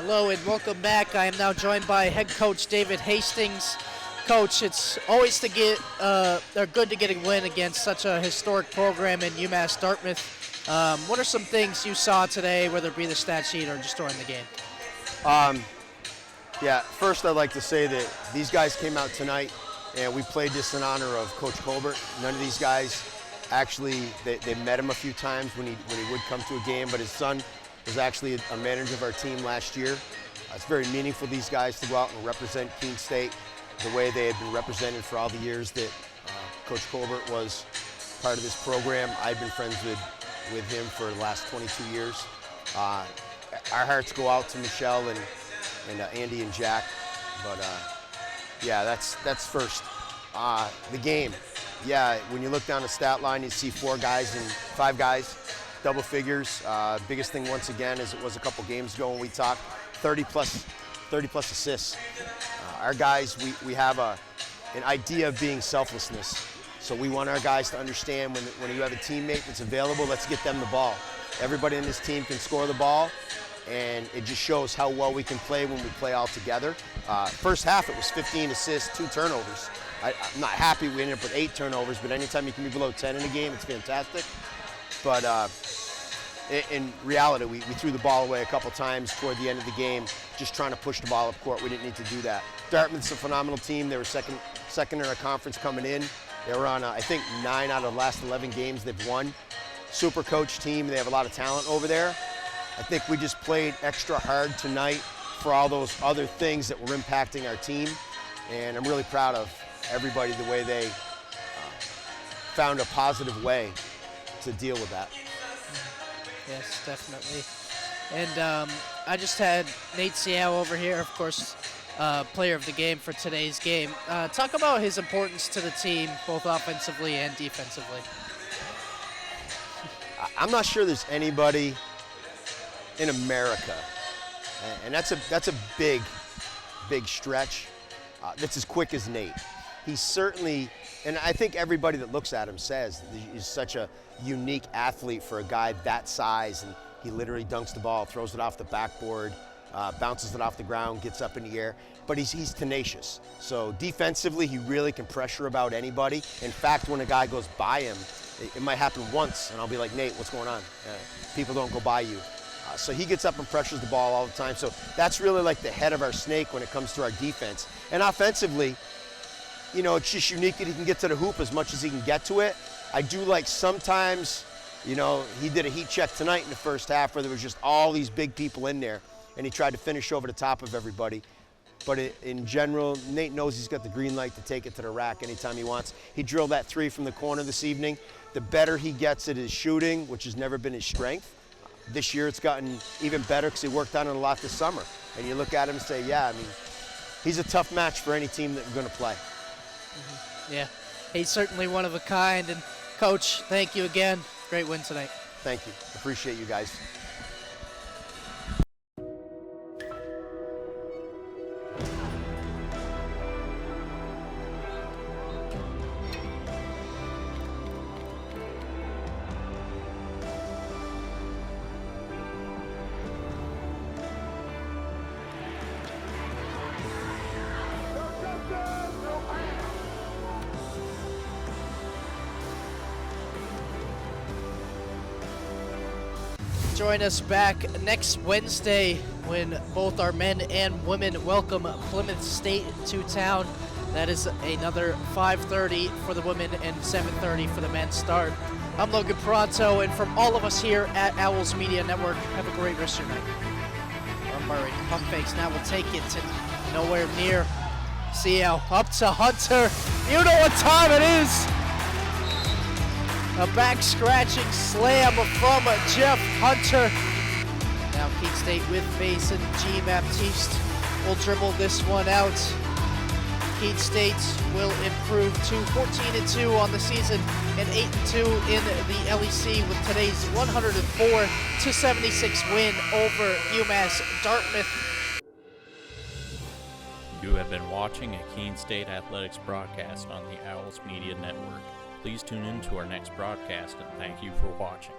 Hello and welcome back. I am now joined by head coach David Hastings. Coach, it's always they're good to get a win against such a historic program in UMass-Dartmouth. What are some things you saw today, whether it be the stat sheet or just during the game? First I'd like to say that these guys came out tonight and we played this in honor of Coach Colbert. None of these guys actually, they met him a few times when he would come to a game, but his son was actually a manager of our team last year. It's very meaningful these guys to go out and represent Keene State the way they had been represented for all the years that Coach Colbert was part of this program. I've been friends with him for the last 22 years. Our hearts go out to Michelle and Andy and Jack, but that's first. The game, when you look down the stat line, you see 5 guys, double figures. Biggest thing once again, as it was a couple games ago when we talked, 30 plus assists. Our guys, we have an idea of being selflessness. So we want our guys to understand when you have a teammate that's available, let's get them the ball. Everybody in this team can score the ball, and it just shows how well we can play when we play all together. First half, it was 15 assists, 2 turnovers. I'm not happy we ended up with 8 turnovers, but anytime you can be below 10 in a game, it's fantastic. But in reality, we threw the ball away a couple times toward the end of the game, just trying to push the ball up court. We didn't need to do that. Dartmouth's a phenomenal team. They were second in our conference coming in. They were on, I think, 9 out of the last 11 games they've won. Super coach team. They have a lot of talent over there. I think we just played extra hard tonight for all those other things that were impacting our team. And I'm really proud of everybody, the way they found a positive way to deal with that. Yes, definitely. And I just had Nate Seau over here, of course, player of the game for today's game. Talk about his importance to the team, both offensively and defensively. I'm not sure there's anybody in America, and that's a big stretch, that's as quick as Nate. He's certainly, and I think everybody that looks at him says that he's such a unique athlete for a guy that size, and he literally dunks the ball, throws it off the backboard, bounces it off the ground, gets up in the air, but he's tenacious. So defensively, he really can pressure about anybody. In fact, when a guy goes by him, it might happen once, and I'll be like, Nate, what's going on? People don't go by you. So he gets up and pressures the ball all the time. So that's really like the head of our snake when it comes to our defense. And offensively, it's just unique that he can get to the hoop as much as he can get to it. I do like sometimes, he did a heat check tonight in the first half where there was just all these big people in there, and he tried to finish over the top of everybody. But in general, Nate knows he's got the green light to take it to the rack anytime he wants. He drilled that 3 from the corner this evening. The better he gets at his shooting, which has never been his strength, this year it's gotten even better because he worked on it a lot this summer. And you look at him and say, he's a tough match for any team that we're going to play. Mm-hmm. Yeah, he's certainly one of a kind. And Coach, thank you again. Great win tonight. Thank you. Appreciate you guys. Join us back next Wednesday when both our men and women welcome Plymouth State to town. That is another 5:30 for the women and 7:30 for the men start. I'm Logan Paronto, and from all of us here at Owls Media Network, have a great rest of your night. Murray, pump fakes, now will take it to nowhere near. Seau up to Hunter. You know what time it is. A back-scratching slam from Jeff Hunter. Now Keene State with Mason G. Baptiste will dribble this one out. Keene State will improve to 14-2 on the season and 8-2 in the LEC with today's 104-76 win over UMass-Dartmouth. You have been watching a Keene State Athletics broadcast on the Owls Media Network. Please tune in to our next broadcast, and thank you for watching.